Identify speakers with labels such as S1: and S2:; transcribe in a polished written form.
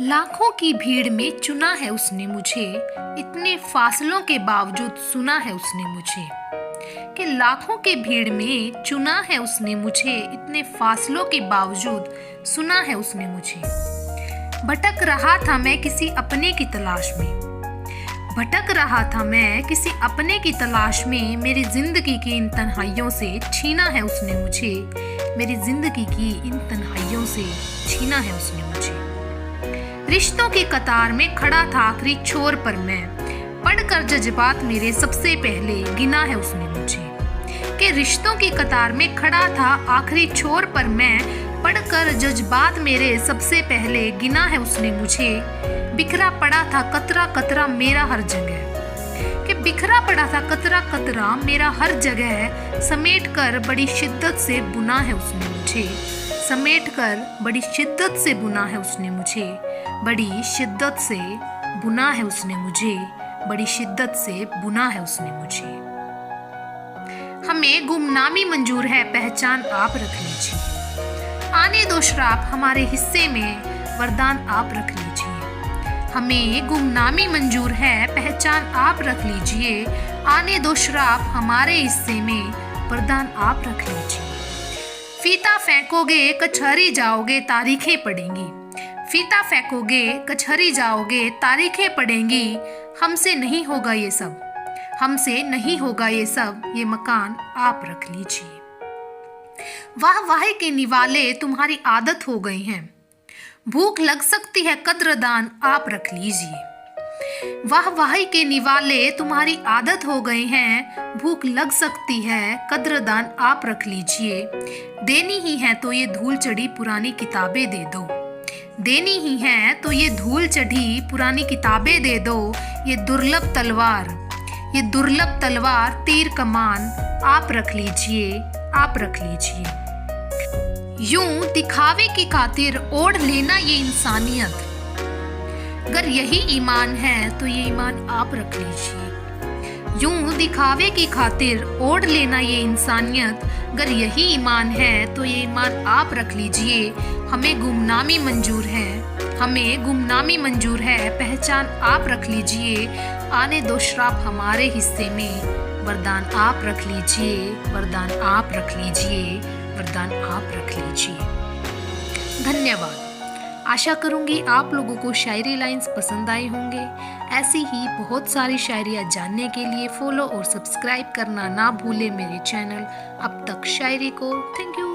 S1: लाखों की भीड़ में चुना है उसने मुझे, इतने फासलों के बावजूद सुना है उसने मुझे। कि लाखों के भीड़ में चुना है उसने मुझे, इतने फासलों के बावजूद सुना है उसने मुझे। भटक रहा था मैं किसी अपने की तलाश में, भटक रहा था मैं किसी अपने की तलाश में। मेरी जिंदगी की इन तन्हाइयों से छीना है उसने मुझे, मेरी जिंदगी की इन तन्हाइयों से छीना है उसने मुझे। रिश्तों की कतार में खड़ा था आखिरी छोर पर मैं, पढ़कर जज्बात मेरे सबसे पहले गिना है उसने मुझे। कि रिश्तों की कतार में खड़ा था आखिरी छोर पर मैं, पढ़कर जज्बात मेरे सबसे पहले गिना है उसने मुझे। बिखरा पड़ा था कतरा कतरा मेरा हर जगह, कि बिखरा पड़ा था कतरा कतरा मेरा हर जगह। समेट कर बड़ी शिद्दत से बुना है उसने मुझे, समेट कर बड़ी शिद्दत से बुना है उसने मुझे। बड़ी शिद्दत से बुना है उसने मुझे, बड़ी शिद्दत से बुना है उसने मुझे। हमें गुमनामी मंजूर है, पहचान आप रख लीजिए। आने दो श्राप हमारे हिस्से में, वरदान आप रख लीजिए। हमें गुमनामी मंजूर है, पहचान आप रख लीजिए। आने दो श्राप हमारे हिस्से में, वरदान आप रख लीजिए। फीता फेंकोगे कचहरी जाओगे, तारीखें पड़ेंगी। फीता फेंकोगे कचहरी जाओगे, तारीखें पड़ेंगी। हमसे नहीं होगा ये सब, हमसे नहीं होगा ये सब, ये मकान आप रख लीजिए। वाह वाह के निवाले तुम्हारी आदत हो गई हैं, भूख लग सकती है कद्रदान आप रख लीजिए। वाह वाह के निवाले तुम्हारी आदत हो गए हैं, भूख लग सकती है कद्रदान आप रख लीजिए। देनी ही है तो ये धूल चढ़ी पुरानी किताबें दे दो, देनी ही है तो ये धूल चढ़ी पुरानी किताबें दे दो। ये दुर्लभ तलवार, ये दुर्लभ तलवार तीर कमान आप रख लीजिए, आप रख लीजिए। यूं दिखावे की खातिर ओढ़ लेना ये इंसानियत, अगर यही ईमान है तो ये ईमान आप रख लीजिए। यूं दिखावे की खातिर ओढ़ लेना ये इंसानियत, अगर यही ईमान है तो ये ईमान आप रख लीजिए। हमें गुमनामी मंजूर है, हमें गुमनामी मंजूर है, पहचान आप रख लीजिए। आने दो श्राप हमारे हिस्से में, वरदान आप रख लीजिए, वरदान आप रख लीजिए, वरदान आप रख लीजिए। धन्यवाद। आशा करूंगी आप लोगों को शायरी लाइंस पसंद आए होंगे। ऐसी ही बहुत सारी शायरियाँ जानने के लिए फॉलो और सब्सक्राइब करना ना भूलें मेरे चैनल अब तक शायरी को। Thank you.